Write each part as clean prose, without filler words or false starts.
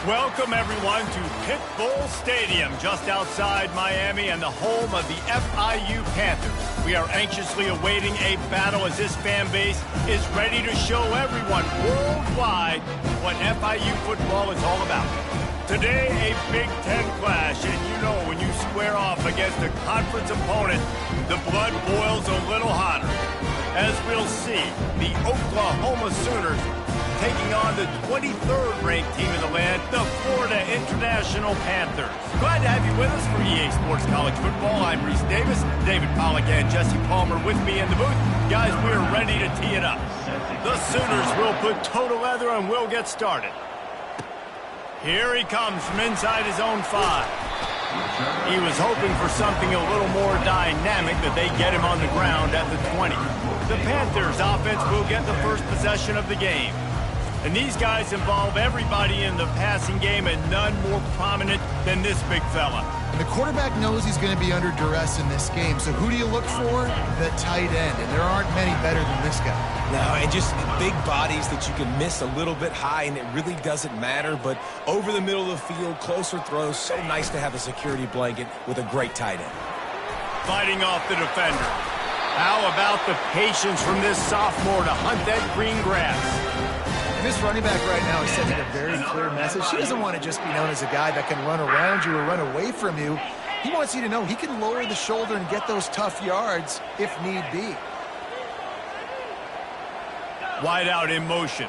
Welcome, everyone, to Pit Bull Stadium, just outside Miami and the home of the FIU Panthers. We are anxiously awaiting a battle as this fan base is ready to show everyone worldwide what FIU football is all about. Today, a Big Ten clash, and you know when you square off against a conference opponent, the blood boils a little hotter. As we'll see, the Oklahoma Sooners taking on the 23rd ranked team in the land, the Florida International Panthers. Glad to have you with us for EA Sports College Football. I'm Reese Davis, David Pollack and Jesse Palmer with me in the booth. Guys, we're ready to tee it up. The Sooners will put toe to leather and we'll get started. Here he comes from inside his own 5. He was hoping for something a little more dynamic, that they get him on the ground at the 20. The Panthers offense will get the first possession of the game. And these guys involve everybody in the passing game, and none more prominent than this big fella. The quarterback knows he's going to be under duress in this game, so who do you look for? The tight end, and there aren't many better than this guy. No, and just big bodies that you can miss a little bit high, and it really doesn't matter, but over the middle of the field, closer throws, so nice to have a security blanket with a great tight end. Fighting off the defender. How about the patience from this sophomore to hunt that green grass? And this running back right now is sending a very clear message. He doesn't want to just be known as a guy that can run around you or run away from you. He wants you to know he can lower the shoulder and get those tough yards if need be. Wide out in motion.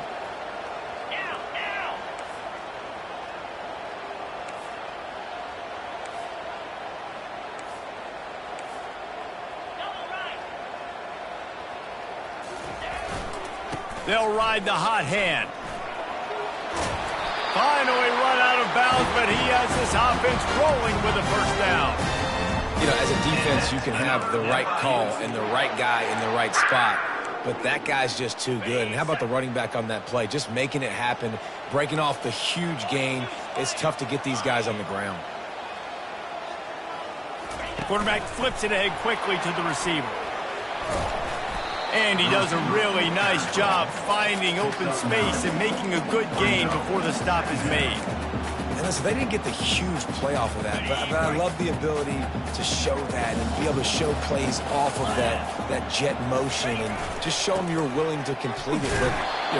They'll ride the hot hand. Finally run out of bounds, but he has this offense rolling with a first down. You know, as a defense, you can have the right call and the right guy in the right spot, but that guy's just too good. And how about the running back on that play? Just making it happen, breaking off the huge gain. It's tough to get these guys on the ground. Quarterback flips it ahead quickly to the receiver. And he does a really nice job finding open space and making a good gain before the stop is made. And listen, they didn't get the huge play off of that, but I love the ability to show that and be able to show plays off of that jet motion and just show them you're willing to complete it. But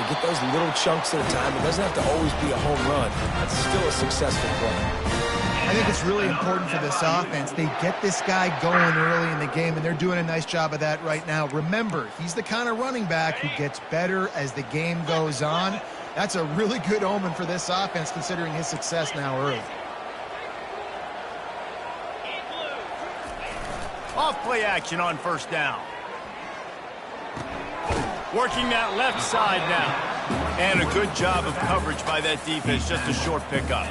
get those little chunks at a time. It doesn't have to always be a home run. That's still a successful play. I think it's really important for this offense. They get this guy going early in the game, and they're doing a nice job of that right now. Remember, he's the kind of running back who gets better as the game goes on. That's a really good omen for this offense, considering his success now early. Off play action on first down. Working that left side now. And a good job of coverage by that defense, just a short pickup.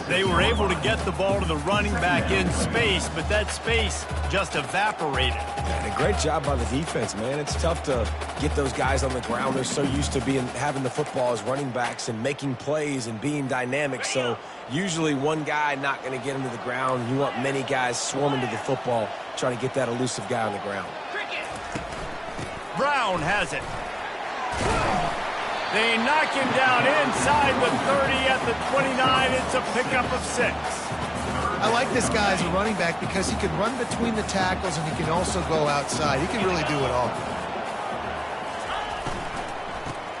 They were able to get the ball to the running back in space, but that space just evaporated. And a great job by the defense, man. It's tough to get those guys on the ground. They're so used to having the football as running backs and making plays and being dynamic. So usually one guy not going to get him to the ground. You want many guys swarming to the football, trying to get that elusive guy on the ground. Brown has it. They knock him down inside the 30 at the 29. It's a pickup of 6. I like this guy as a running back because he can run between the tackles and he can also go outside. He can really do it all.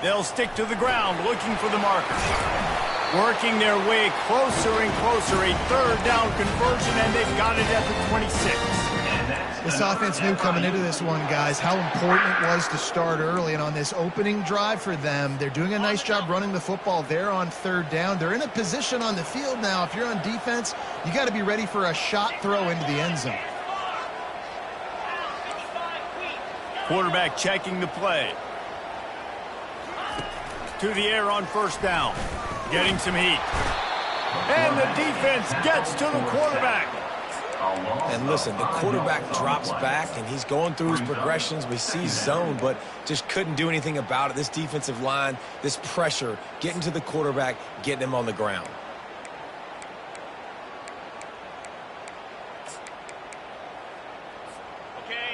They'll stick to the ground looking for the marker. Working their way closer and closer. A third down conversion, and they've got it at the 26. This offense knew coming into this one, guys, how important it was to start early. And on this opening drive for them, they're doing a nice job running the football. They're on third down. They're in a position on the field now. If you're on defense, you got to be ready for a shot throw into the end zone. Quarterback checking the play. To the air on first down. Getting some heat. And the defense gets to the quarterback. And listen, the quarterback drops back, and he's going through his progressions. We see zone, but just couldn't do anything about it. This defensive line, this pressure, getting to the quarterback, getting him on the ground.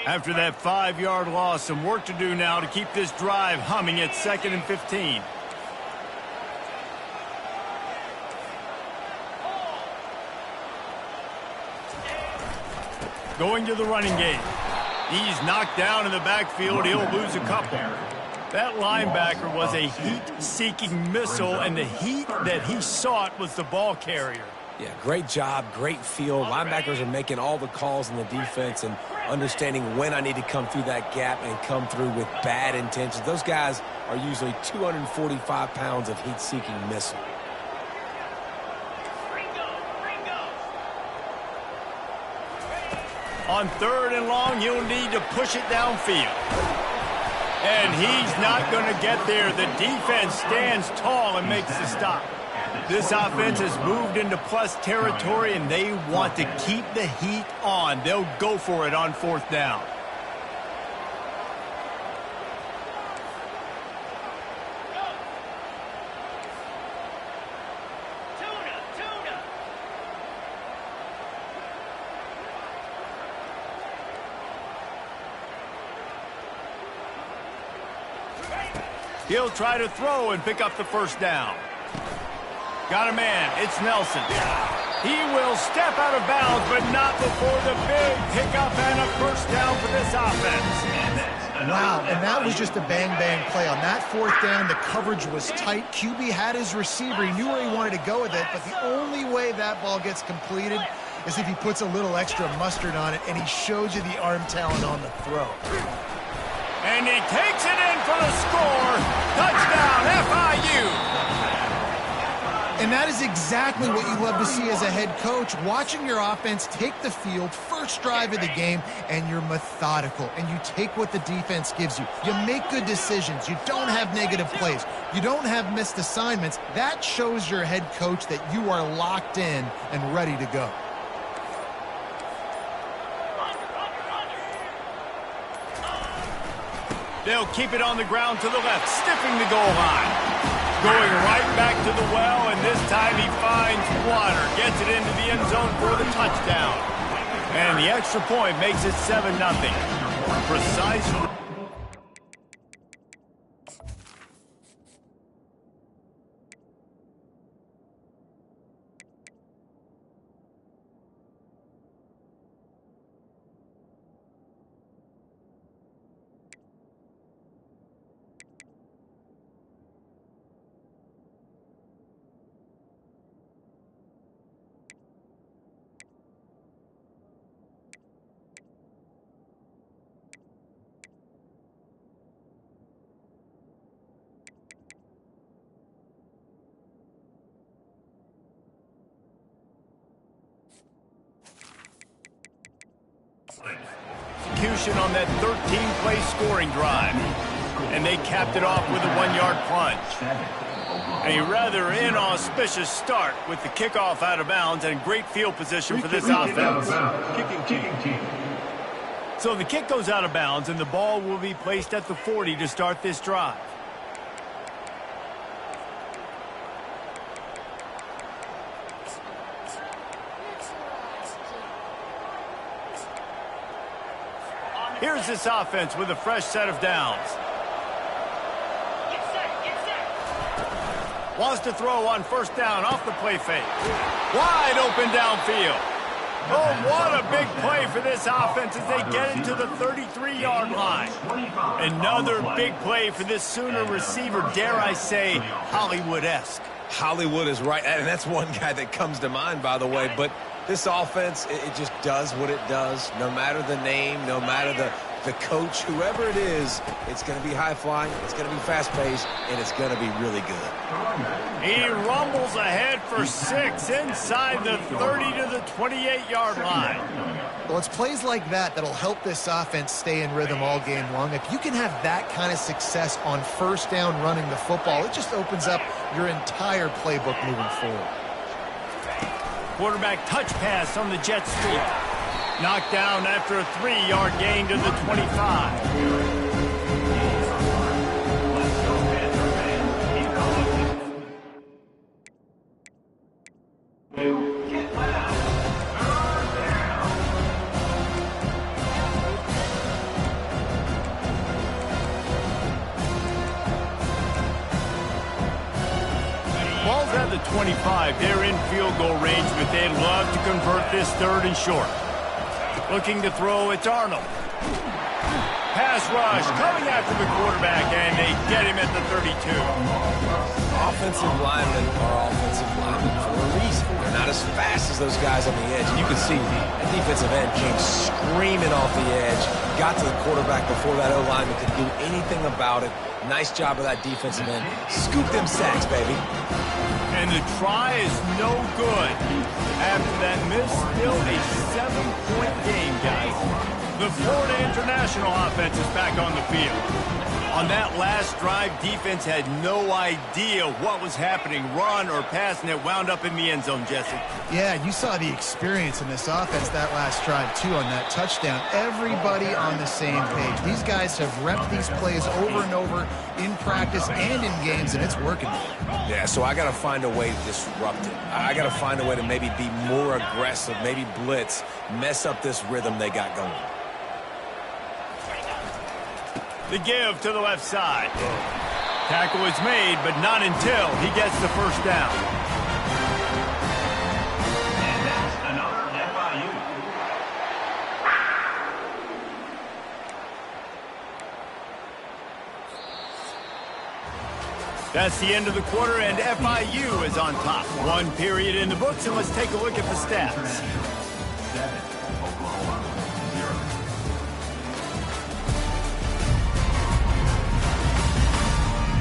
After that 5-yard loss, some work to do now to keep this drive humming at 2nd and 15. Going to the running game. He's knocked down in the backfield. He'll lose a couple. That linebacker was a heat-seeking missile, and the heat that he sought was the ball carrier. Yeah, great job, great field. Linebackers are making all the calls in the defense and understanding when I need to come through that gap and come through with bad intentions. Those guys are usually 245 pounds of heat-seeking missile. On 3rd and long, you'll need to push it downfield. And he's not going to get there. The defense stands tall and makes the stop. This offense has moved into plus territory, and they want to keep the heat on. They'll go for it on 4th down. He'll try to throw and pick up the 1st down. Got a man. It's Nelson. He will step out of bounds, but not before the big pickup and a 1st down for this offense. Wow, and that was just a bang-bang play. On that 4th down, the coverage was tight. QB had his receiver. He knew where he wanted to go with it, but the only way that ball gets completed is if he puts a little extra mustard on it, and he shows you the arm talent on the throw. And he takes it in for the score. Touchdown, FIU. And that is exactly what you love to see as a head coach, watching your offense take the field, first drive of the game, and you're methodical, and you take what the defense gives you. You make good decisions. You don't have negative plays. You don't have missed assignments. That shows your head coach that you are locked in and ready to go. They'll keep it on the ground to the left, stiffing the goal line. Going right back to the well, and this time he finds water. Gets it into the end zone for the touchdown. And the extra point makes it 7-0. Precise. Execution on that 13-play scoring drive. And they capped it off with a 1-yard plunge. A rather inauspicious start with the kickoff out of bounds and great field position for this offense. So the kick goes out of bounds, and the ball will be placed at the 40 to start this drive. Here's this offense with a fresh set of downs. Wants to throw on 1st down off the play fake. Wide open downfield. Oh, what a big play for this offense as they get into the 33-yard line. Another big play for this Sooner receiver, dare I say, Hollywood-esque. Hollywood is right, and that's one guy that comes to mind, by the way. But this offense, it just does what it does. No matter the name, no matter the coach, whoever it is, it's going to be high-flying, it's going to be fast-paced, and it's going to be really good. He rumbles ahead for 6 inside the 30 to the 28-yard line. Well, it's plays like that that'll help this offense stay in rhythm all game long. If you can have that kind of success on 1st down running the football, it just opens up your entire playbook moving forward. Quarterback touch pass on the jet sweep. Knocked down after a 3-yard gain to the 25. Ball's at the 25. They're in field goal range, but they'd love to convert this 3rd and short. Looking to throw, it's Arnold. Pass rush, coming after the quarterback, and they get him at the 32. Offensive linemen are offensive linemen for a reason. They're not as fast as those guys on the edge. And you can see that defensive end came screaming off the edge, got to the quarterback before that O-lineman could do anything about it. Nice job of that defensive end. Scoop them sacks, baby. And the try is no good. After that miss, still a 7-point game, guys. The Florida International offense is back on the field. On that last drive, defense had no idea what was happening, run or pass, and it wound up in the end zone, Jesse. Yeah, you saw the experience in this offense that last drive, too, on that touchdown. Everybody on the same page. These guys have repped these plays over and over in practice and in games, and it's working. Yeah, so I got to find a way to disrupt it. I got to find a way to maybe be more aggressive, maybe blitz, mess up this rhythm they got going. The give to the left side. Tackle is made, but not until he gets the first down. And that's another FIU. That's the end of the quarter, and FIU is on top. 1 period in the books, and let's take a look at the stats. 7, Oklahoma 0.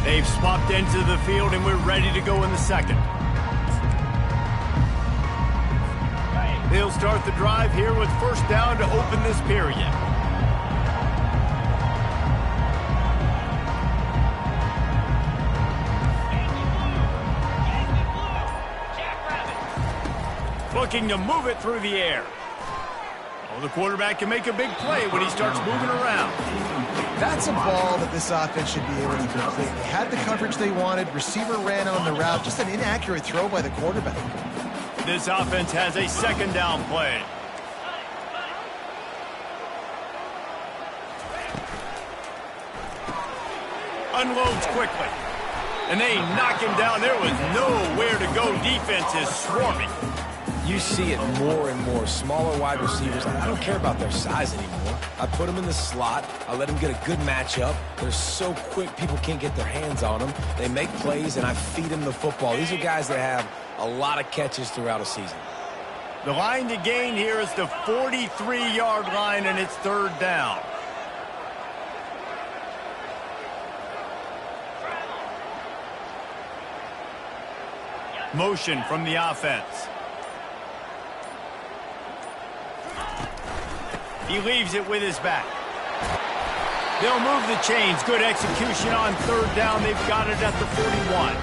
They've swapped into the field, and we're ready to go in the second. They'll start the drive here with first down to open this period. Looking to move it through the air. Oh, the quarterback can make a big play when he starts moving around. That's a ball that this offense should be able to complete. They had the coverage they wanted. Receiver ran on the route. Just an inaccurate throw by the quarterback. This offense has a second down play. Unloads quickly. And they knock him down. There was nowhere to go. Defense is swarming. You see it more and more. Smaller wide receivers. I don't care about their size anymore. I put them in the slot. I let them get a good matchup. They're so quick, people can't get their hands on them. They make plays, and I feed them the football. These are guys that have a lot of catches throughout a season. The line to gain here is the 43-yard line, and it's 3rd down. Motion from the offense. He leaves it with his back. They'll move the chains. Good execution on 3rd down. They've got it at the 41.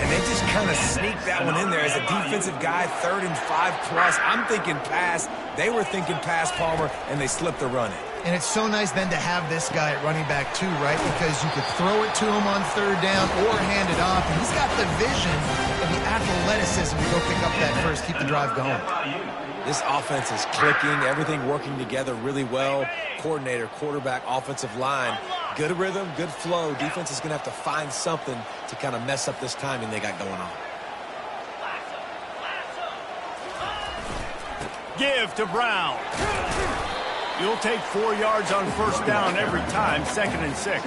And they just kind of sneaked that one in there as a defensive guy, 3rd and 5+. I'm thinking pass. They were thinking pass, Palmer, and they slipped the run in. And it's so nice then to have this guy at running back too, right? Because you could throw it to him on 3rd down or hand it off. And he's got the vision and the athleticism to go pick up that first, keep the drive going. This offense is clicking, everything working together really well. Coordinator, quarterback, offensive line. Good rhythm, good flow. Defense is going to have to find something to kind of mess up this timing they got going on. Give to Brown. You'll take 4 yards on first down every time, 2nd and 6.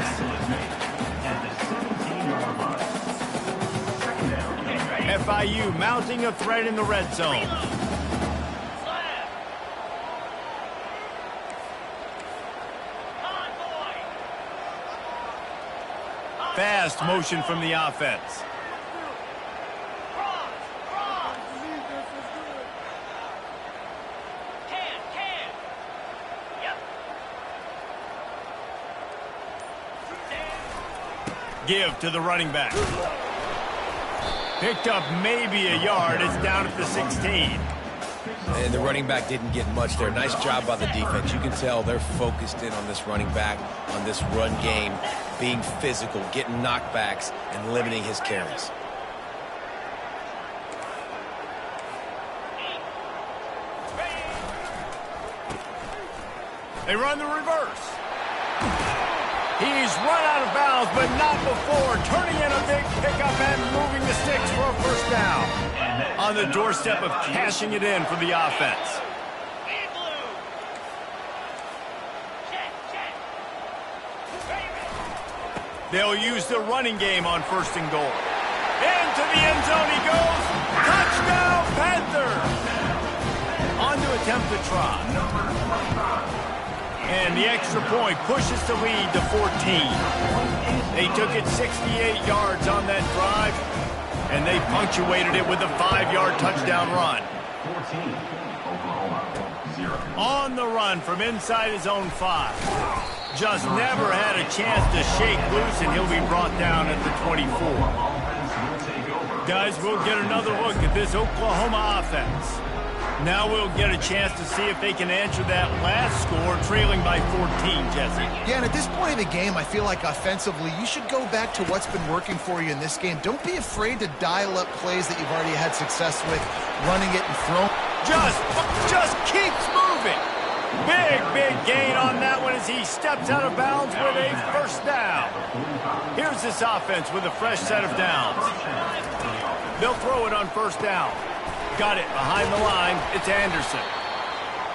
FIU mounting a threat in the red zone. Fast motion from the offense. Give to the running back. Picked up maybe a yard. It's down at the 16. And the running back didn't get much there. Nice job by the defense. You can tell they're focused in on this running back, on this run game, being physical, getting knockbacks, and limiting his carries. They run the reverse. He's run out of bounds, but not before turning in a big pickup and moving the sticks for a first down. On the doorstep of cashing it in for the offense. They'll use the running game on first and goal. Into the end zone he goes. Touchdown, Panthers! On to attempt the try. And the extra point pushes the lead to 14. They took it 68 yards on that drive, and they punctuated it with a 5-yard touchdown run. 14, Oklahoma, 0. On the run from inside his own 5. Just never had a chance to shake loose, and he'll be brought down at the 24. Guys, we'll get another look at this Oklahoma offense. Now we'll get a chance to see if they can answer that last score, trailing by 14, Jesse. Yeah, and at this point in the game, I feel like offensively, you should go back to what's been working for you in this game. Don't be afraid to dial up plays that you've already had success with, running it and throwing. Just keeps moving. Big gain on that one as he steps out of bounds with a first down. Here's this offense with a fresh set of downs. They'll throw it on first down. Got it behind the line. It's Anderson.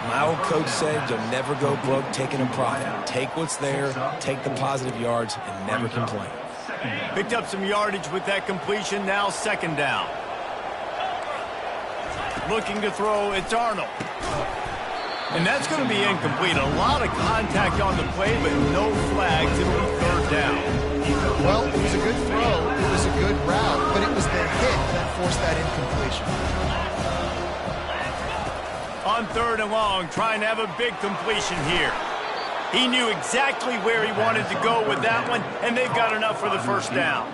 My old coach said you'll never go broke taking a profit. Take what's there, take the positive yards, and never complain. Picked up some yardage with that completion. Now second down. Looking to throw, it's Arnold. And that's going to be incomplete. A lot of contact on the play, but no flags. It'll be third down. Well, it was a good throw. It was a good route, but it was the hit that forced that incompletion. On third and long, trying to have a big completion here. He knew exactly where he wanted to go with that one, and they've got enough for the first down.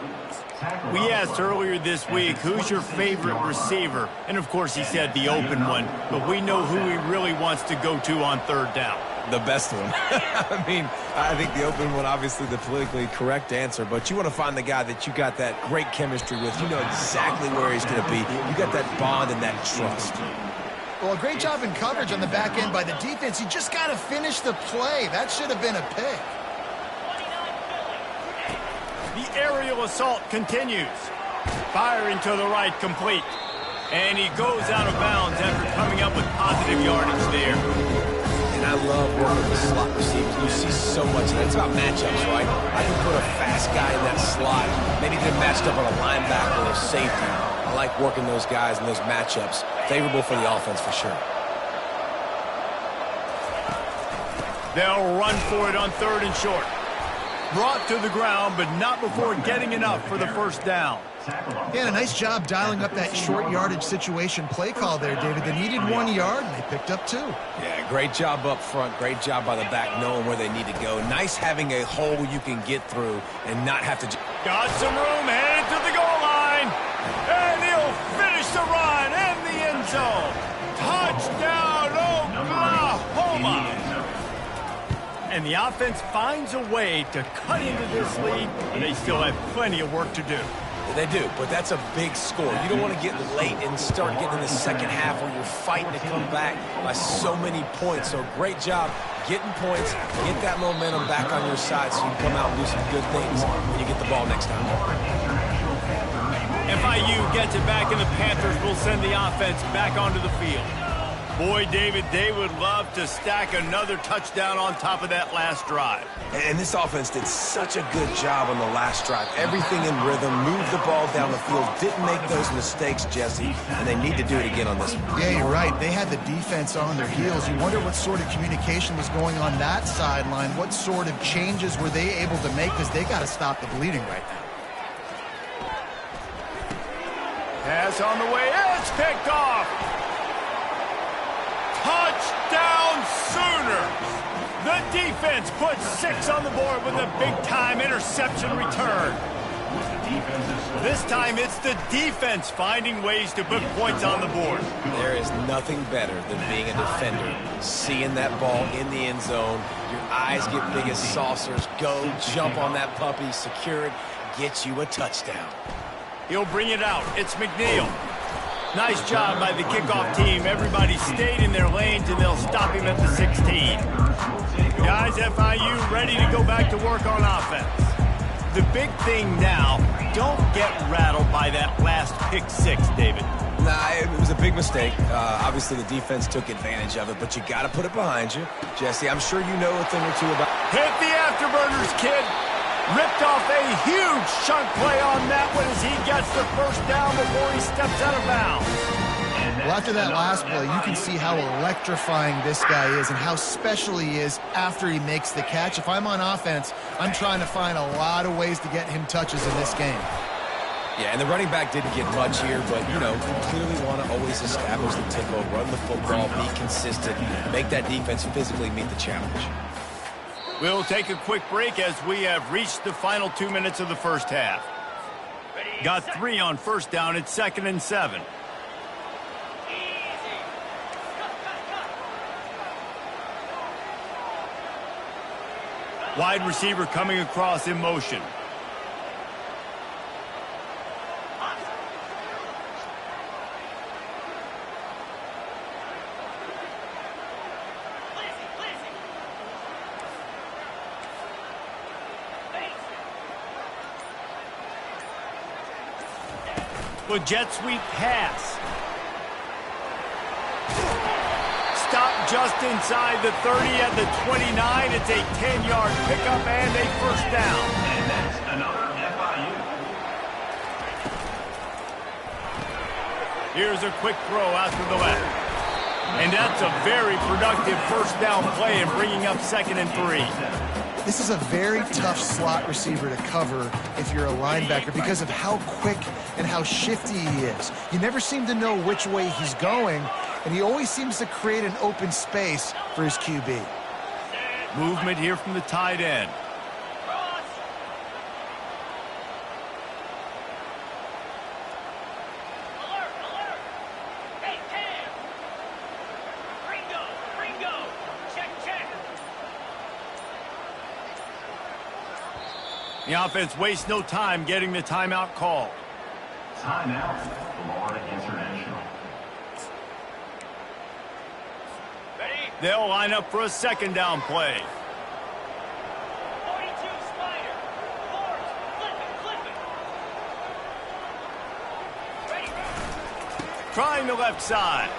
We asked earlier this week, who's your favorite receiver? And, of course, he said the open one. But we know who he really wants to go to on third down. The best one. I mean, I think the open one, obviously the politically correct answer, but you want to find the guy that you got that great chemistry with. You know exactly where he's going to be. You got that bond and that trust. Well, a great job in coverage on the back end by the defense. You just got to finish the play. That should have been a pick. The aerial assault continues. Firing to the right, complete. And he goes out of bounds after coming up with positive yardage there. And I love working with slot receivers. You see so much of that. It's about matchups, right? I can put a fast guy in that slot, maybe get matched up on a linebacker or a safety. I like working those guys in those matchups. Favorable for the offense for sure. They'll run for it on third and short. Brought to the ground, but not before getting enough for the first down. Yeah, and a nice job dialing up that short yardage situation play call there, David. They needed 1 yard, and they picked up 2. Yeah, great job up front. Great job by the back knowing where they need to go. Nice having a hole you can get through and not have to... Got some room, headed to the goal line. And he'll finish the run in the end zone. Touchdown, Oklahoma. And the offense finds a way to cut into this lead, and they still have plenty of work to do. They do, but that's a big score. You don't want to get late and start getting in the second half where you're fighting to come back by so many points. So great job getting points, get that momentum back on your side so you can come out and do some good things when you get the ball next time. FIU gets it back, and the Panthers will send the offense back onto the field. Boy, David, they would love to stack another touchdown on top of that last drive. And this offense did such a good job on the last drive. Everything in rhythm, moved the ball down the field, didn't make those mistakes, Jesse, and they need to do it again on this one. Yeah, you're right. They had the defense on their heels. You wonder what sort of communication was going on that sideline. What sort of changes were they able to make, because they got to stop the bleeding right now. Pass on the way. It's picked off. Touchdown Sooners! The defense puts 6 on the board with a big-time interception return. This time it's the defense finding ways to put points on the board. There is nothing better than being a defender, seeing that ball in the end zone, your eyes get big as saucers, go, jump on that puppy, secure it, get you a touchdown. He'll bring it out. It's McNeil. Nice job by the kickoff team. Everybody stayed in their lanes, and they'll stop him at the 16. Guys, FIU ready to go back to work on offense. The big thing now, don't get rattled by that last pick six, David. Nah, it was a big mistake. Obviously, the defense took advantage of it, but you got to put it behind you. Jesse, I'm sure you know a thing or two about... Hit the afterburners, kid. Ripped off a huge chunk play on that one as he gets the first down before he steps out of bounds. Well, after that last play, you can see how electrifying this guy is and how special he is after he makes the catch. If I'm on offense, I'm trying to find a lot of ways to get him touches in this game. Yeah, and the running back didn't get much here, but, you know, you clearly want to always establish the tempo, run the football, be consistent, make that defense physically meet the challenge. We'll take a quick break as we have reached the final 2 minutes of the first half. Got 3 on first down. It's 2nd and 7. Wide receiver coming across in motion. With jet sweep pass. Stop just inside the 30 at the 29. It's a 10-yard pickup and a first down. And that's another FIU. Here's a quick throw out to the left. And that's a very productive first down play and bringing up 2nd and 3. This is a very tough slot receiver to cover if you're a linebacker because of how quick and how shifty he is. You never seem to know which way he's going, and he always seems to create an open space for his QB. Movement here from the tight end. The offense wastes no time getting the timeout call. Timeout, Florida International. They'll line up for a 2nd down play. 42 Spider. Force. Flip it. Ready. Trying the left side.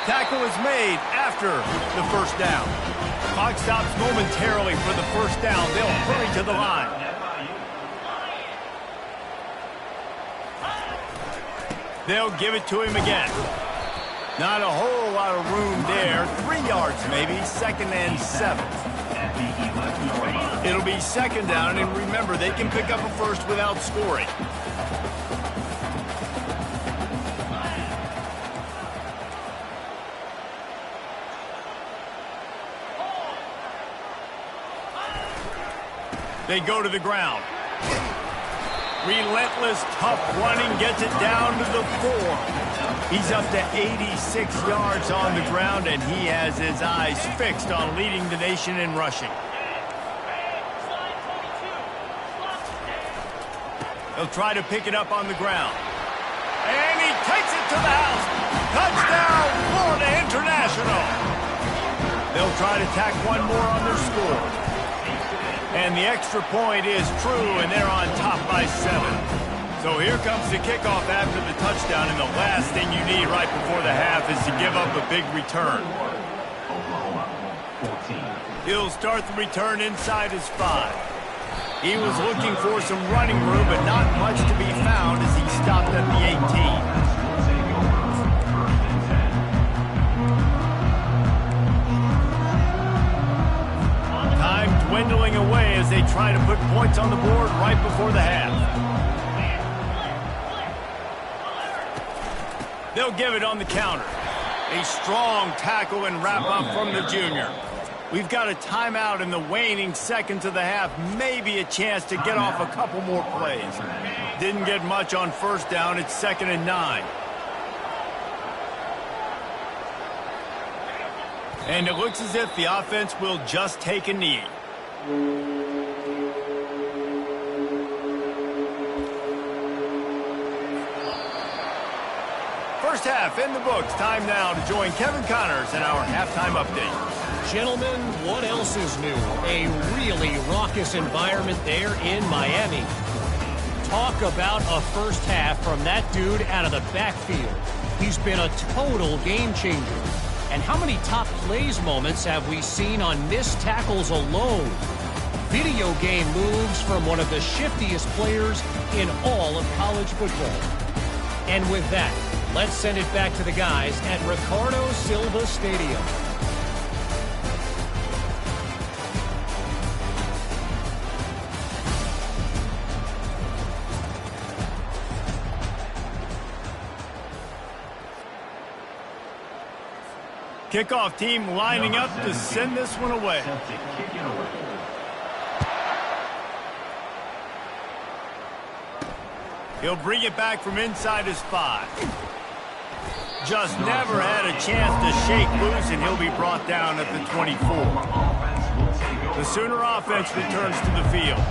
Tackle is made after the first down. Clock stops momentarily for the first down. They'll hurry to the line. They'll give it to him again. Not a whole lot of room there. 3 yards maybe. 2nd and 7. It'll be 2nd down, and remember, they can pick up a first without scoring. They go to the ground. Relentless, tough running gets it down to the 4. He's up to 86 yards on the ground, and he has his eyes fixed on leading the nation in rushing. He'll try to pick it up on the ground. And he takes it to the house. Touchdown, Florida International. They'll try to tack one more on their score. And the extra point is true, and they're on top by 7. So here comes the kickoff after the touchdown, and the last thing you need right before the half is to give up a big return. Oklahoma, 14. He'll start the return inside his 5. He was looking for some running room, but not much to be found as he stopped at the 18. Dwindling away as they try to put points on the board right before the half. They'll give it on the counter. A strong tackle and wrap up from the junior. We've got a timeout in the waning seconds of the half. Maybe a chance to get off a couple more plays. Didn't get much on first down. It's 2nd and 9. And it looks as if the offense will just take a knee. half in the books. Time now to join Kevin Connors in our halftime update. Gentlemen, what else is new? A really raucous environment there in Miami. Talk about a first half from that dude out of the backfield. He's been a total game changer. And how many top plays moments have we seen on missed tackles alone? Video game moves from one of the shiftiest players in all of college football. And with that, let's send it back to the guys at Ricardo Silva Stadium. Kickoff team lining up to send this one away. He'll bring it back from inside his 5. Just never had a chance to shake loose, and he'll be brought down at the 24. The Sooner offense returns to the field.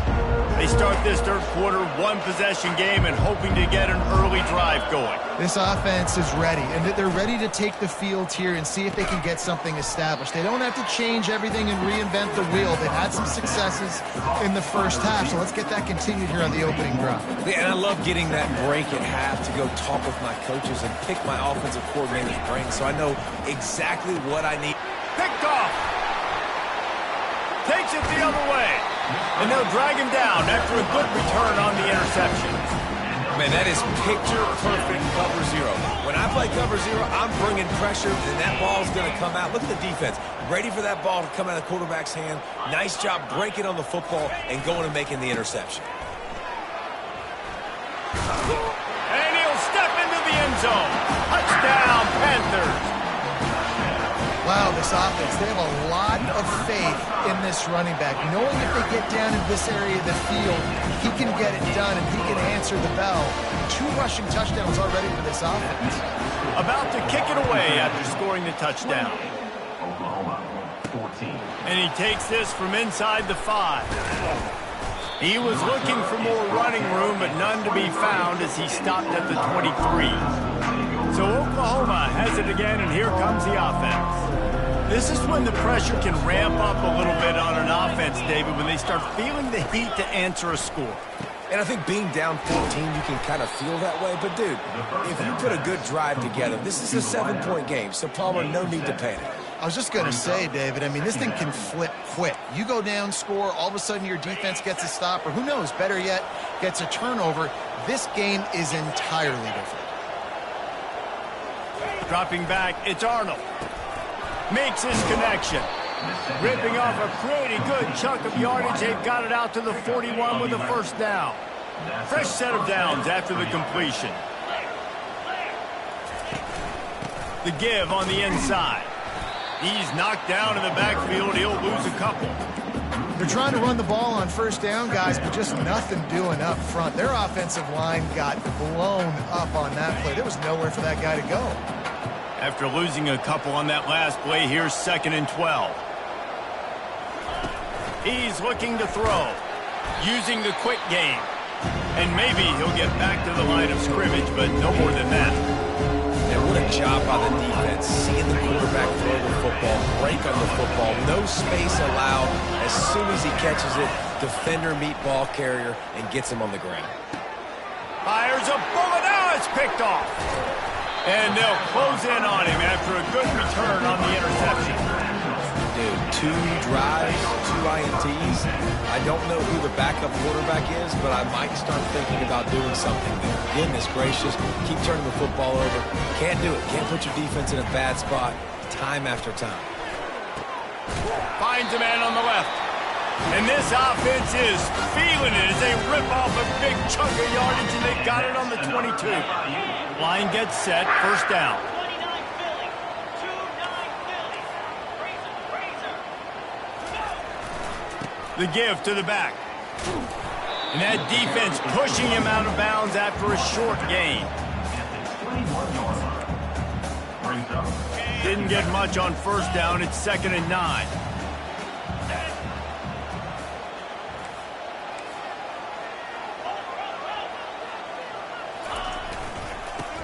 They start this third quarter one-possession game and hoping to get an early drive going. This offense is ready, and they're ready to take the field here and see if they can get something established. They don't have to change everything and reinvent the wheel. They've had some successes in the first half, so let's get that continued here on the opening drive. Yeah, and I love getting that break at half to go talk with my coaches and pick my offensive coordinator's brain so I know exactly what I need. Picked off. Takes it the other way. And they'll drag him down after a good return on the interception. Man, that is picture-perfect cover zero. When I play cover zero, I'm bringing pressure, and that ball's going to come out. Look at the defense. Ready for that ball to come out of the quarterback's hand. Nice job breaking on the football and going and making the interception. And he'll step into the end zone. Touchdown, Panthers. Wow, this offense, they have a lot of faith in this running back. Knowing if they get down in this area of the field, he can get it done and he can answer the bell. 2 rushing touchdowns already for this offense. About to kick it away after scoring the touchdown. Oklahoma, 14. And he takes this from inside the 5. He was looking for more running room, but none to be found as he stopped at the 23. So Oklahoma has it again, and here comes the offense. This is when the pressure can ramp up a little bit on an offense, David, when they start feeling the heat to answer a score. And I think being down 14, you can kind of feel that way. But, dude, if you put a good drive together, this is a 7-point game. So, Palmer, no need to panic. I was just going to say, David, I mean, this thing can flip quick. You go down, score, all of a sudden your defense gets a stop, or who knows, better yet, gets a turnover. This game is entirely different. Dropping back, it's Arnold. Makes his connection. Ripping off a pretty good chunk of yardage. They've got it out to the 41 with a first down. Fresh set of downs after the completion. The give on the inside. He's knocked down in the backfield. He'll lose a couple. They're trying to run the ball on first down, guys, but just nothing doing up front. Their offensive line got blown up on that play. There was nowhere for that guy to go. After losing a couple on that last play, here's 2nd and 12. He's looking to throw, using the quick game. And maybe he'll get back to the line of scrimmage, but no more than that. And what a job by the defense, seeing the quarterback throw the football, break on the football, no space allowed. As soon as he catches it, defender meet ball carrier and gets him on the ground. Fires a bullet. Now it's picked off. And they'll close in on him after a good return on the interception. Dude, 2 drives, 2 INTs. I don't know who the backup quarterback is, but I might start thinking about doing something there. Goodness gracious, keep turning the football over. Can't do it. Can't put your defense in a bad spot time after time. Finds a man on the left. And this offense is feeling it as they rip off a big chunk of yardage, and they got it on the 22. Line gets set, first down. 29 Philly. 2-9 Philly. Razor. The give to the back. And that defense pushing him out of bounds after a short gain. Didn't get much on first down. It's 2nd and 9.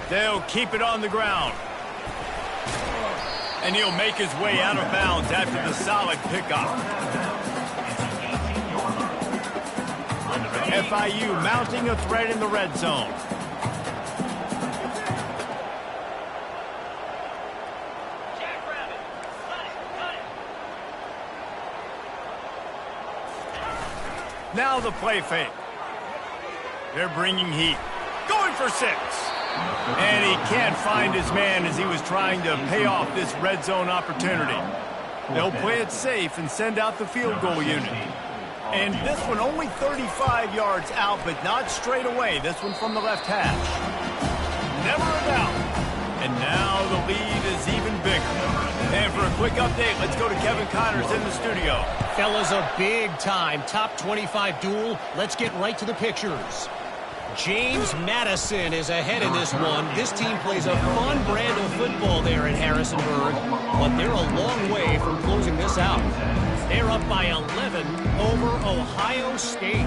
They'll keep it on the ground. And he'll make his way out of bounds after the solid pickup. FIU mounting a threat in the red zone. Now the play fake. They're bringing heat. Going for 6. And he can't find his man as he was trying to pay off this red zone opportunity. They'll play it safe and send out the field goal unit. And this one only 35 yards out, but not straight away. This one from the left hash. Never a doubt. And now the lead is even bigger. And for a quick update, let's go to Kevin Connors in the studio. Fellas, a big-time top 25 duel. Let's get right to the pictures. James Madison is ahead in this one. This team plays a fun brand of football there in Harrisonburg, but they're a long way from closing this out. They're up by 11 over Ohio State.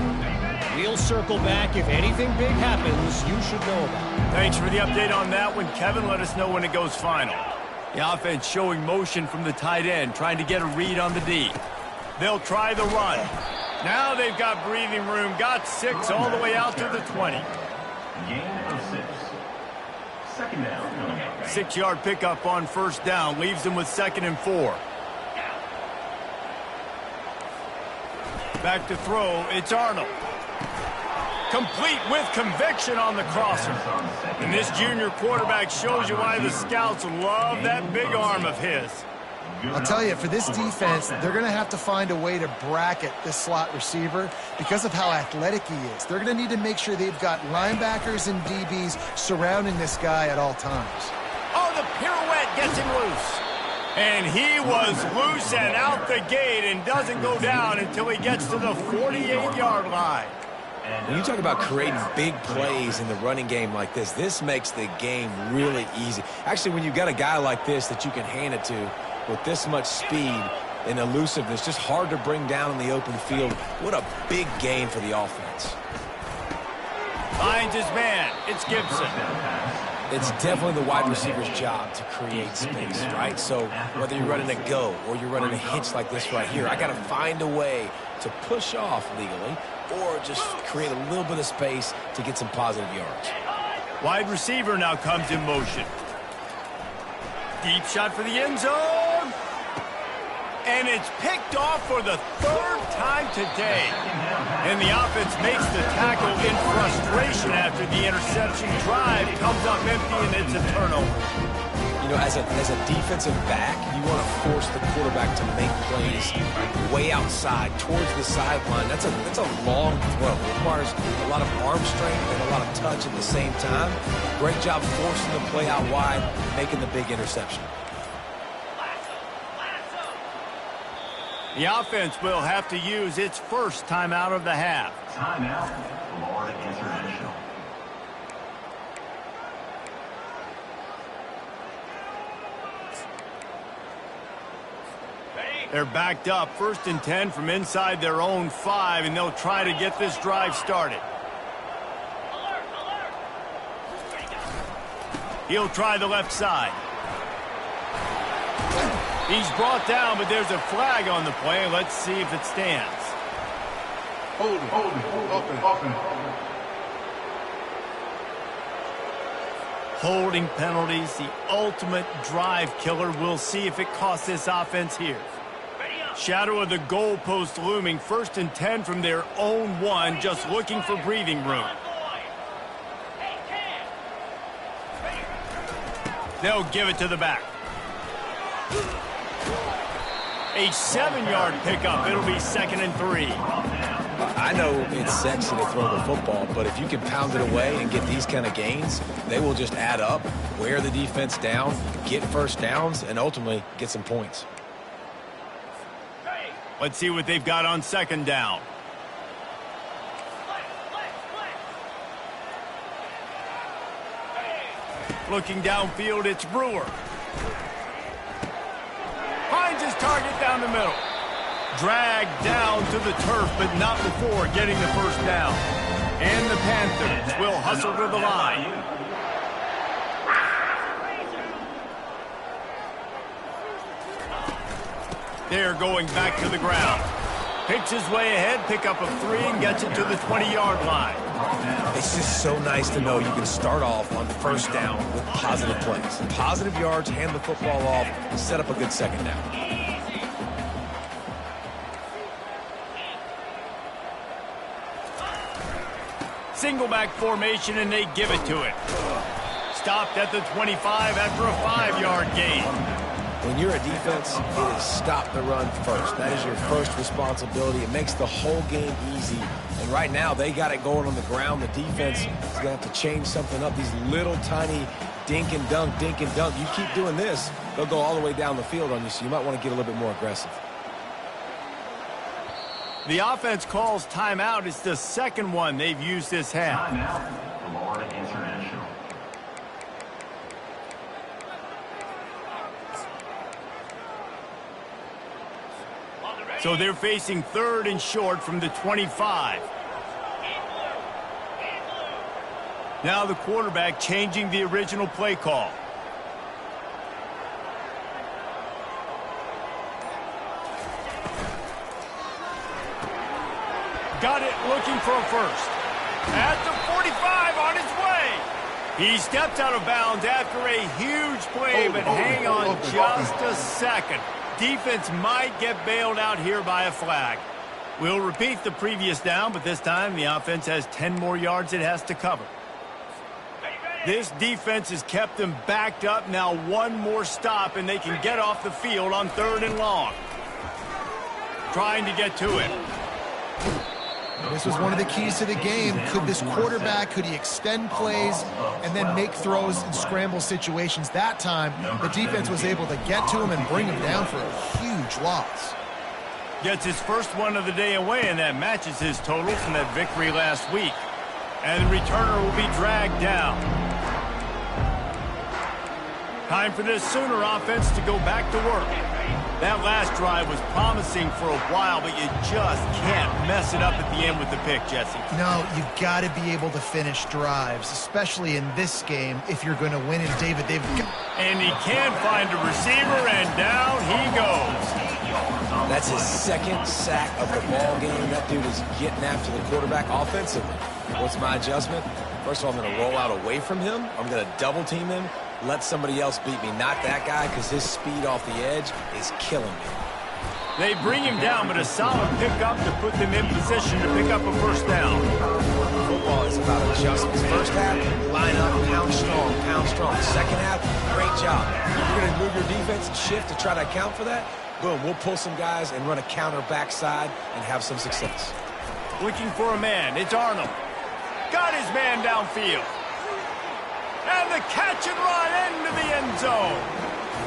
We'll circle back. If anything big happens, you should know about it. Thanks for the update on that one, Kevin. Let us know when it goes final. The offense showing motion from the tight end, trying to get a read on the D. They'll try the run. Now they've got breathing room. Got 6 all the way out to the 20. Gain of 6. Second down. 6-yard pickup on first down. Leaves them with 2nd and 4. Back to throw. It's Arnold. Complete with conviction on the crosser. And this junior quarterback shows you why the scouts love that big arm of his. I'll tell you, for this defense, they're going to have to find a way to bracket this slot receiver because of how athletic he is. They're going to need to make sure they've got linebackers and DBs surrounding this guy at all times. Oh, the pirouette gets him loose. And he was loose and out the gate and doesn't go down until he gets to the 48-yard line. When you talk about creating big plays in the running game like this makes the game really easy. Actually, when you've got a guy like this that you can hand it to with this much speed and elusiveness, just hard to bring down in the open field. What a big gain for the offense. Finds his man. It's Gibson. It's definitely the wide receiver's job to create space, right? So whether you're running a go or you're running a hitch like this right here, I got to find a way to push off legally or just create a little bit of space to get some positive yards. Wide receiver now comes in motion. Deep shot for the end zone. And it's picked off for the 3rd time today. And the offense makes the tackle in frustration after the interception. Drive comes up empty, and it's a turnover. You know, as a defensive back, you want to force the quarterback to make plays way outside, towards the sideline. That's a long throw. It requires a lot of arm strength and a lot of touch at the same time. Great job forcing the play out wide, making the big interception. The offense will have to use its first timeout of the half. Timeout, Florida International. They're backed up, 1st and 10 from inside their own 5, and they'll try to get this drive started. He'll try the left side. He's brought down, but there's a flag on the play. Let's see if it stands. Holding penalties, the ultimate drive killer. We'll see if it costs this offense here. Shadow of the goalpost looming, 1st and 10 from their own 1, just looking for breathing room. They'll give it to the back. A 7-yard pickup. It'll be 2nd and 3. I know it's sexy to throw the football, but if you can pound it away and get these kind of gains, they will just add up, wear the defense down, get first downs, and ultimately get some points. Let's see what they've got on 2nd down. Looking downfield, it's Brewer. Finds his target down the middle. Dragged down to the turf, but not before getting the first down. And the Panthers will hustle to the line. They're going back to the ground. Picks his way ahead, pick up a 3, and gets it to the 20-yard line. It's just so nice to know you can start off on first down with positive plays. Positive yards, hand the football off, and set up a good second down. Single back formation, and they give it to it. Stopped at the 25 after a 5-yard gain. When you're a defense, it is stop the run first. That is your first responsibility. It makes the whole game easy. And right now, they got it going on the ground. The defense is going to have to change something up. These little tiny dink and dunk, dink and dunk. You keep doing this, they'll go all the way down the field on you, so you might want to get a little bit more aggressive. The offense calls timeout. It's the second one they've used this half. Timeout, Florida International. So they're facing 3rd and short from the 25. Now the quarterback changing the original play call. Got it, looking for a first. At the 45, on his way. He steps out of bounds after a huge play, but hang on just a second. Defense might get bailed out here by a flag. We'll repeat the previous down, but this time the offense has 10 more yards it has to cover. This defense has kept them backed up. Now one more stop, and they can get off the field on 3rd and long. Trying to get to it. This was one of the keys to the game. Could this quarterback, could he extend plays and then make throws in scramble situations? That time, the defense was able to get to him and bring him down for a huge loss. Gets his first one of the day away, and that matches his total from that victory last week. And the returner will be dragged down. Time for this Sooner offense to go back to work. That last drive was promising for a while, but you just can't mess it up at the end with the pick, Jesse. No, you've got to be able to finish drives, especially in this game if you're going to win. And David, and he can't find a receiver, and down he goes. That's his second sack of the ball game. That dude is getting after the quarterback offensively. What's my adjustment? First of all, I'm going to roll out away from him. I'm going to double team him. Let somebody else beat me, not that guy, because his speed off the edge is killing me. They bring him down, but a solid pickup to put them in position to pick up a first down. Football is about adjustments. First half, line up, pound strong, pound strong. Second half, great job. You're going to move your defense and shift to try to account for that? Boom, we'll pull some guys and run a counter backside and have some success. Looking for a man. It's Arnold. Got his man downfield. And the catch and run into the end zone.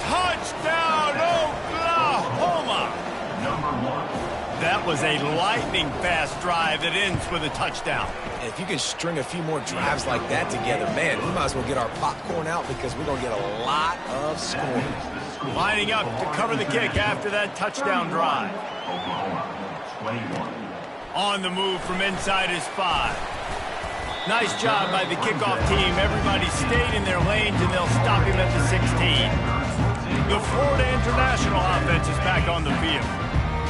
Touchdown, Oklahoma. That was a lightning-fast drive that ends with a touchdown. And if you can string a few more drives like that together, man, we might as well get our popcorn out because we're going to get a lot of scoring. Lining up to cover the kick after that touchdown drive. Oklahoma, 21. On the move from inside his 5. Nice job by the kickoff team. Everybody stayed in their lanes, and they'll stop him at the 16. The Florida International offense is back on the field.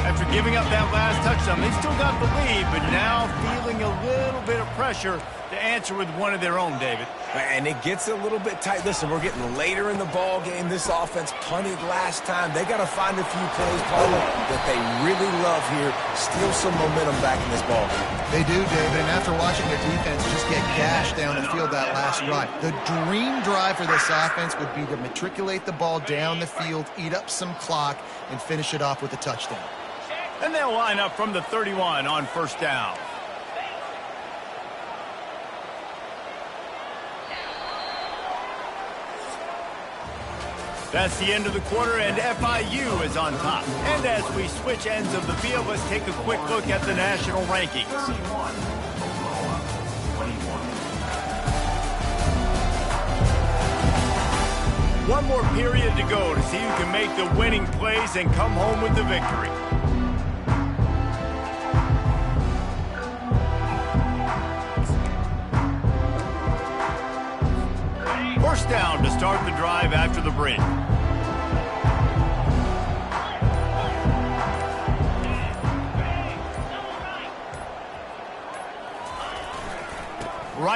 After giving up that last touchdown, they still got the lead, but now feeling a little bit of pressure to answer with one of their own, David. And it gets a little bit tight. Listen, we're getting later in the ball game. This offense punted last time. They got to find a few plays, Paula, that they really love here. Steal some momentum back in this ball game. They do, David, and after watching their defense just get gashed down the field that last drive, the dream drive for this offense would be to matriculate the ball down the field, eat up some clock, and finish it off with a touchdown. And they'll line up from the 31 on first down. That's the end of the quarter, and FIU is on top. And as we switch ends of the field, let's take a quick look at the national rankings. One more period to go to see who can make the winning plays and come home with the victory. First down to start the drive after the break.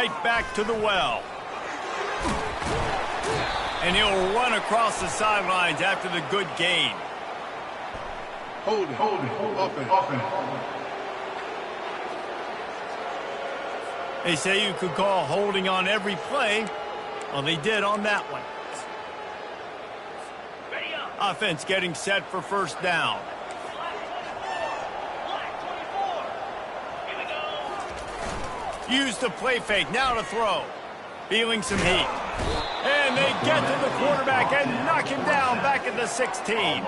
right back to the well. And he'll run across the sidelines after the good gain. Hold it. Offense. They say you could call holding on every play. Well, they did on that one. Offense getting set for first down. Use the play fake, now to throw. Feeling some heat. And they get to the quarterback and knock him down back at the 16.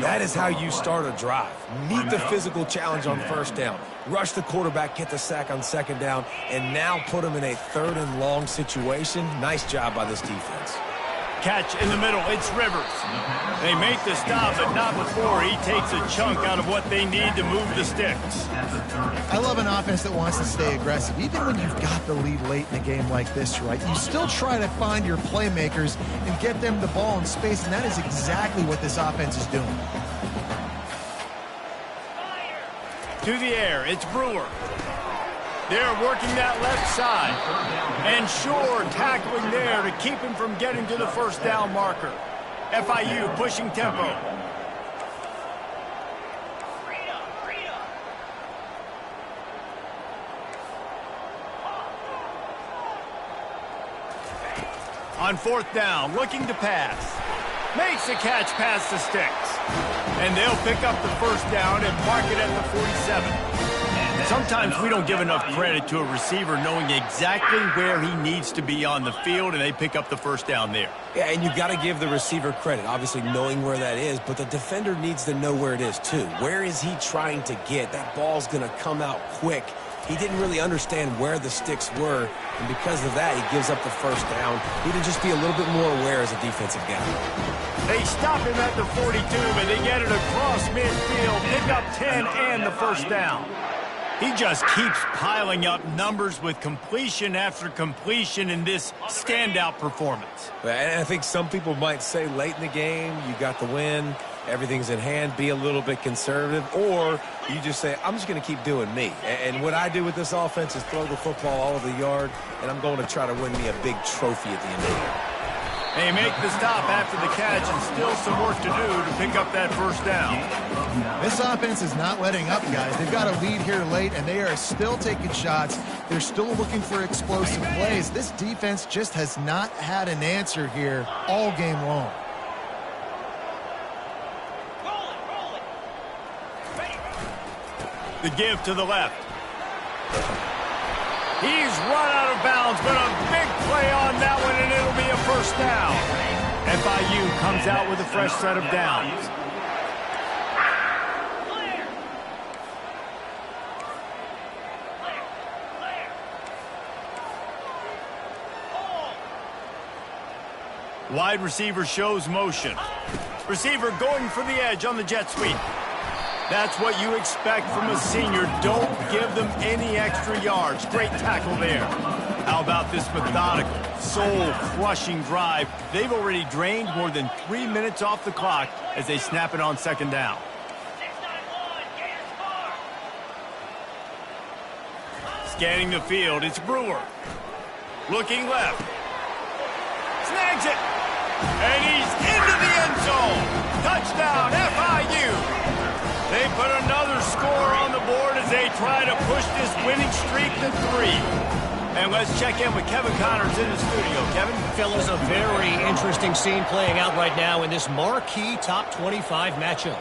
That is how you start a drive. Meet the physical challenge on first down. Rush the quarterback, get the sack on second down, and now put him in a 3rd and long situation. Nice job by this defense. Catch in the middle, it's Rivers. They make the stop, but not before he takes a chunk out of what they need to move the sticks. I love an offense that wants to stay aggressive. Even when you've got the lead late in a game like this, right, you still try to find your playmakers and get them the ball in space, and that is exactly what this offense is doing. To the air, it's Brewer. They're working that left side. And Shore tackling there to keep him from getting to the first down marker. FIU pushing tempo. On fourth down, looking to pass. Makes the catch past the sticks. And they'll pick up the first down and mark it at the 47. Sometimes we don't give enough credit to a receiver knowing exactly where he needs to be on the field, and they pick up the first down there. Yeah, and you got to give the receiver credit, obviously knowing where that is, but the defender needs to know where it is too. Where is he trying to get? That ball's going to come out quick. He didn't really understand where the sticks were, and because of that, he gives up the first down. He need to just be a little bit more aware as a defensive guy. They stop him at the 42, but they get it across midfield, pick up 10 and the first down. He just keeps piling up numbers with completion after completion in this standout performance. And I think some people might say late in the game, you got the win, everything's in hand, be a little bit conservative, or you just say, I'm just going to keep doing me. And what I do with this offense is throw the football all over the yard, and I'm going to try to win me a big trophy at the end of the year. They make the stop after the catch and still some work to do to pick up that first down. This offense is not letting up, guys. They've got a lead here late, and they are still taking shots. They're still looking for explosive plays. This defense just has not had an answer here all game long. The give to the left. He's run out of bounds, but a big play on that one, and it'll be a first down. FIU comes out with a fresh set of downs. Wide receiver shows motion. Receiver going for the edge on the jet sweep. That's what you expect from a senior. Don't give them any extra yards. Great tackle there. How about this methodical, soul-crushing drive? They've already drained more than 3 minutes off the clock as they snap it on second down. Scanning the field, it's Brewer. Looking left. Snags it. And he's into the end zone. Touchdown, FIU. They put another score on the board as they try to push this winning streak to 3. And let's check in with Kevin Connors in the studio. Kevin? Fellas, a very interesting scene playing out right now in this marquee top 25 matchup.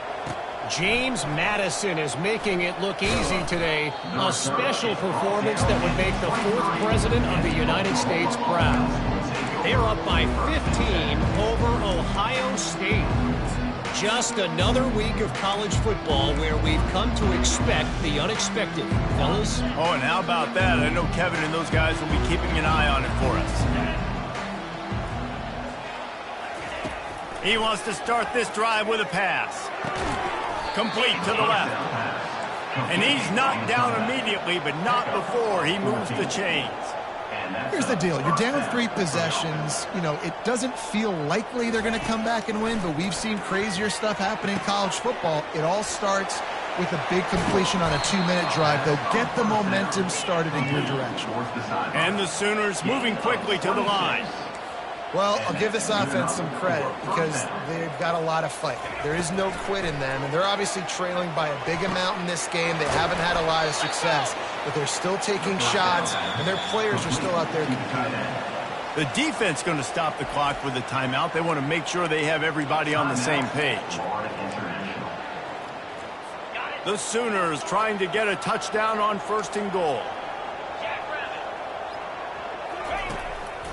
James Madison is making it look easy today. A special performance that would make the 4th president of the United States proud. They're up by 15 over Ohio State. Just another week of college football where we've come to expect the unexpected. Fellas? Oh, and how about that? I know Kevin and those guys will be keeping an eye on it for us. He wants to start this drive with a pass. Complete to the left. And he's knocked down immediately, but not before he moves the chains. Here's the deal. You're down 3 possessions. You know, it doesn't feel likely they're going to come back and win, but we've seen crazier stuff happen in college football. It all starts with a big completion on a 2-minute drive. They'll get the momentum started in your direction. And the Sooners moving quickly to the line. Well, I'll give this offense some credit because they've got a lot of fight. There is no quit in them, and they're obviously trailing by a big amount in this game. They haven't had a lot of success, but they're still taking shots, and their players are still out there competing. The defense going to stop the clock with a timeout. They want to make sure they have everybody on the same page. The Sooners trying to get a touchdown on 1st and goal.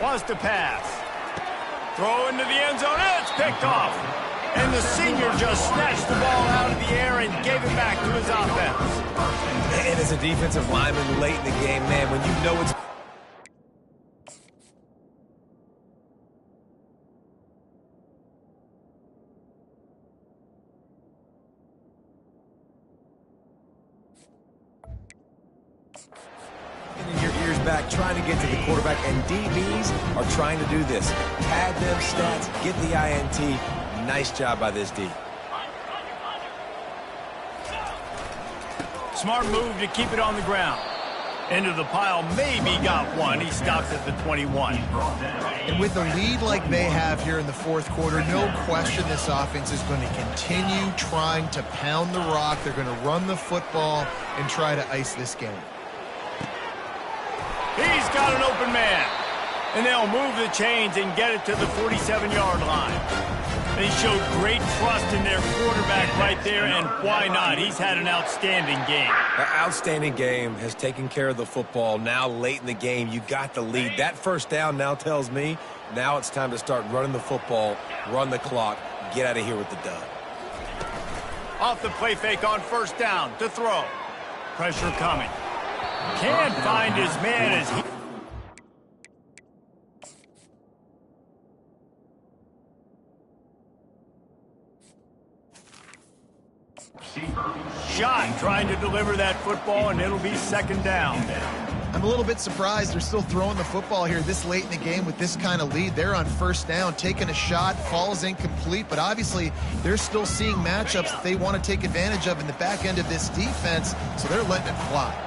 Wants to pass. Throw into the end zone. It's picked off. And the senior just snatched the ball out of the air and gave it back to his offense. And as a defensive lineman late in the game, man, when you know it's... your ears back, trying to get to the quarterback, and DBs are trying to do this. Pad them stats, get the INT. Nice job by this D. Smart move to keep it on the ground. Into the pile, maybe got one. He stops at the 21. And with a lead like they have here in the 4th quarter, no question this offense is going to continue trying to pound the rock. They're going to run the football and try to ice this game. He's got an open man. And they'll move the chains and get it to the 47-yard line. They showed great trust in their quarterback right there, and why not? He's had an outstanding game. An outstanding game, has taken care of the football. Now late in the game, you got the lead. That 1st down now tells me now it's time to start running the football, run the clock, get out of here with the dub. Off the play fake on 1st down to throw. Pressure coming. Can't find his man as he... Shot trying to deliver that football, and it'll be 2nd down. I'm a little bit surprised they're still throwing the football here this late in the game with this kind of lead. They're on 1st down, taking a shot, falls incomplete, but obviously they're still seeing matchups that they want to take advantage of in the back end of this defense, so they're letting it fly.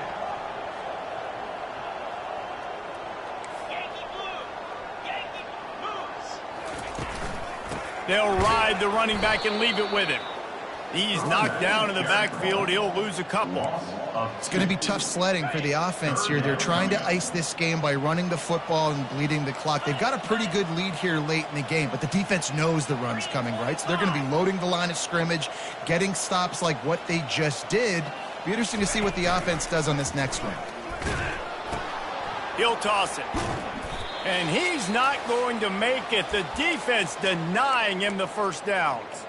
They'll ride the running back and leave it with him. He's knocked down in the backfield. He'll lose a couple. It's going to be tough sledding for the offense here. They're trying to ice this game by running the football and bleeding the clock. They've got a pretty good lead here late in the game, but the defense knows the run's coming, right? So they're going to be loading the line of scrimmage, getting stops like what they just did. Be interesting to see what the offense does on this next round. He'll toss it. And he's not going to make it. The defense denying him the 1st downs.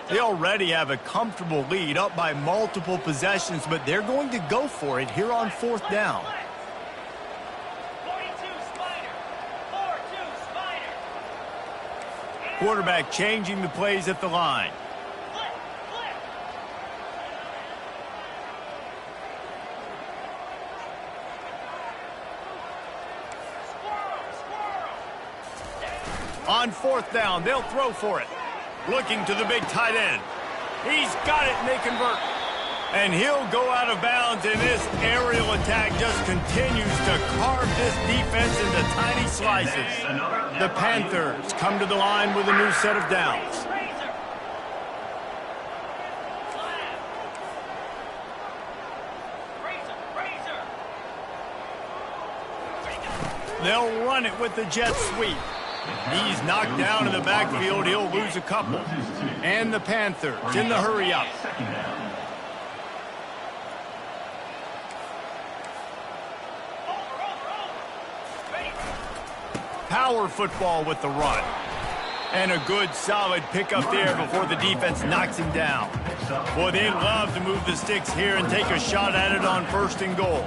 They already have a comfortable lead, up by multiple possessions, but they're going to go for it here on 4th down. 42 Spider. 4-2 Spider. Quarterback changing the plays at the line. Flip. Squirrel. On 4th down, they'll throw for it. Looking to the big tight end. He's got it, and they convert. And he'll go out of bounds, and this aerial attack just continues to carve this defense into tiny slices. The Panthers come to the line with a new set of downs. They'll run it with the jet sweep. He's knocked down in the backfield. He'll lose a couple. And the Panthers in the hurry up. Power football with the run. And a good solid pickup there before the defense knocks him down. Boy, they love to move the sticks here and take a shot at it on 1st and goal.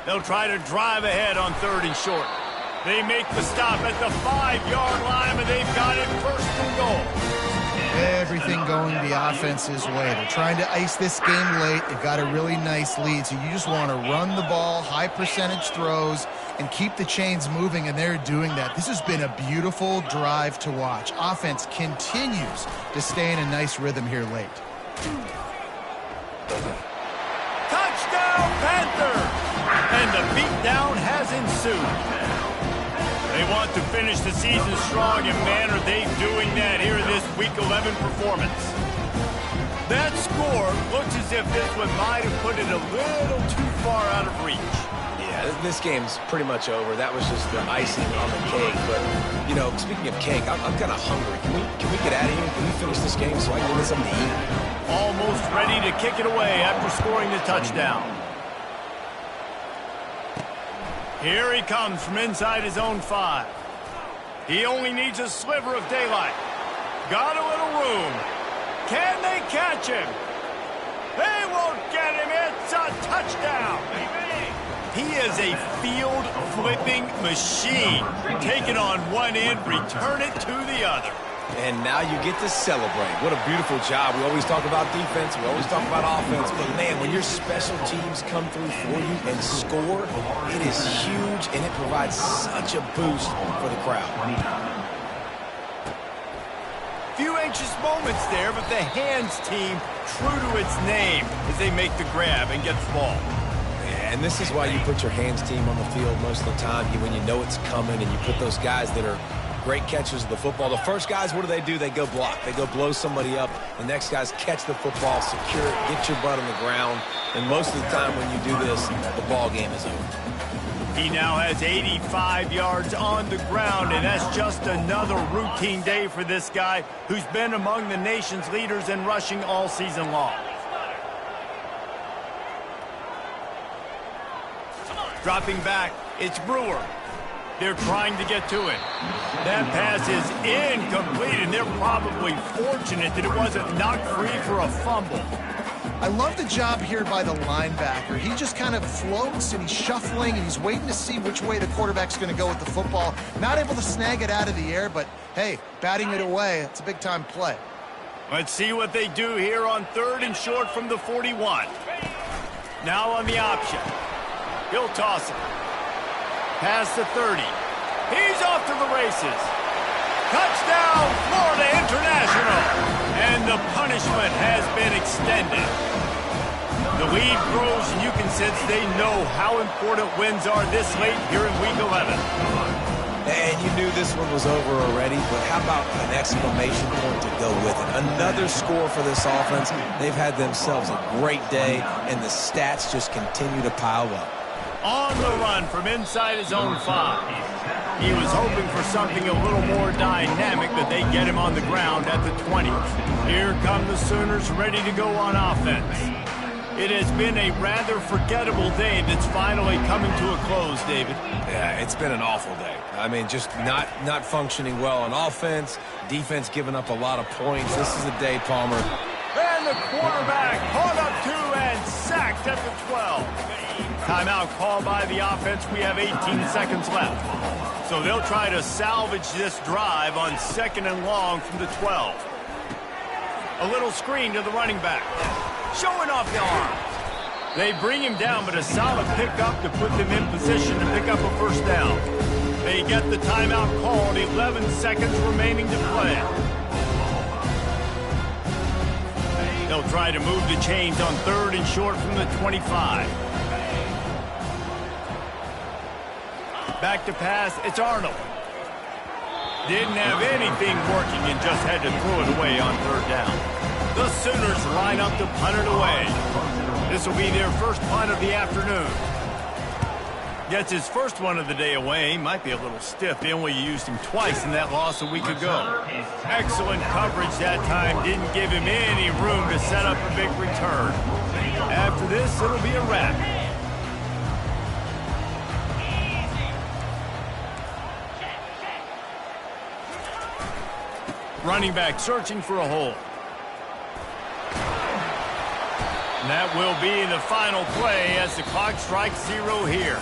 They'll try to drive ahead on 3rd and short. They make the stop at the 5-yard line, but they've got it 1st and goal. Everything going the offense's way. They're trying to ice this game late. They've got a really nice lead, so you just want to run the ball, high percentage throws, and keep the chains moving, and they're doing that. This has been a beautiful drive to watch. Offense continues to stay in a nice rhythm here late. Touchdown, Panther! And the beatdown has ensued. They want to finish the season strong, and man, are they doing that here in this Week 11 performance. That score looks as if this one might have put it a little too far out of reach. Yeah, this game's pretty much over. That was just the icing on the cake. But, you know, speaking of cake, I'm kind of hungry. Can we get out of here? Can we finish this game so I can get something to eat? Almost ready to kick it away after scoring the touchdown. Here he comes from inside his own 5. He only needs a sliver of daylight. Got a little room. Can they catch him? They won't get him. It's a touchdown. He is a field-flipping machine. Take it on one end, return it to the other. And now you get to celebrate. What a beautiful job. We always talk about defense. We always talk about offense. But, man, when your special teams come through for you and score, it is huge, and it provides such a boost for the crowd. Few anxious moments there, but the hands team true to its name as they make the grab and get the ball. Yeah, and this is why you put your hands team on the field most of the time. When you know it's coming, and you put those guys that are great catchers of the football. The first guys, what do? They go block. They go blow somebody up. The next guys catch the football, secure it, get your butt on the ground. And most of the time when you do this, the ball game is over. He now has 85 yards on the ground, and that's just another routine day for this guy who's been among the nation's leaders in rushing all season long. Dropping back, it's Brewer. They're trying to get to it. That pass is incomplete, and they're probably fortunate that it wasn't knocked free for a fumble. I love the job here by the linebacker. He just kind of floats, and he's shuffling, and he's waiting to see which way the quarterback's going to go with the football. Not able to snag it out of the air, but, hey, batting it away, it's a big-time play. Let's see what they do here on 3rd and short from the 41. Now on the option. He'll toss it. Past the 30. He's off to the races. Touchdown, Florida International. And the punishment has been extended. The lead grows, and you can sense they know how important wins are this late here in Week 11. And you knew this one was over already, but how about an exclamation point to go with it? Another score for this offense. They've had themselves a great day, and the stats just continue to pile up. On the run from inside his own 5. He was hoping for something a little more dynamic, but they get him on the ground at the 20. Here come the Sooners ready to go on offense. It has been a rather forgettable day that's finally coming to a close, David. Yeah, it's been an awful day. I mean, just not functioning well on offense, defense giving up a lot of points. This is a day, Palmer. And the quarterback caught up to and sacked at the 12. Timeout called by the offense. We have 18 seconds left. So they'll try to salvage this drive on 2nd and long from the 12. A little screen to the running back. Showing off the arm. They bring him down, but a solid pickup to put them in position to pick up a first down. They get the timeout called. 11 seconds remaining to play. They'll try to move the chains on 3rd and short from the 25. Back to pass, it's Arnold. Didn't have anything working and just had to throw it away on 3rd down. The Sooners line up to punt it away. This will be their first punt of the afternoon. Gets his first one of the day away. Might be a little stiff. They only used him twice in that loss a week ago. Excellent coverage that time. Didn't give him any room to set up a big return. After this, it'll be a wrap. Running back searching for a hole. And that will be the final play as the clock strikes 0 here.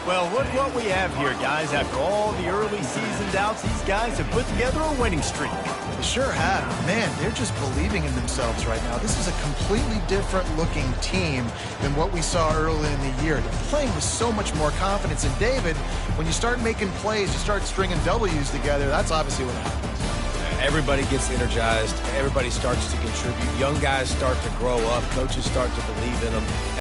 Well, look what we have here, guys. After all the early season doubts, these guys have put together a winning streak. They sure have. Man, they're just believing in themselves right now. This is a completely different looking team than what we saw early in the year. They're playing with so much more confidence. And David, when you start making plays, you start stringing W's together, that's obviously what happens. Everybody gets energized. Everybody starts to contribute. Young guys start to grow up. Coaches start to believe in them.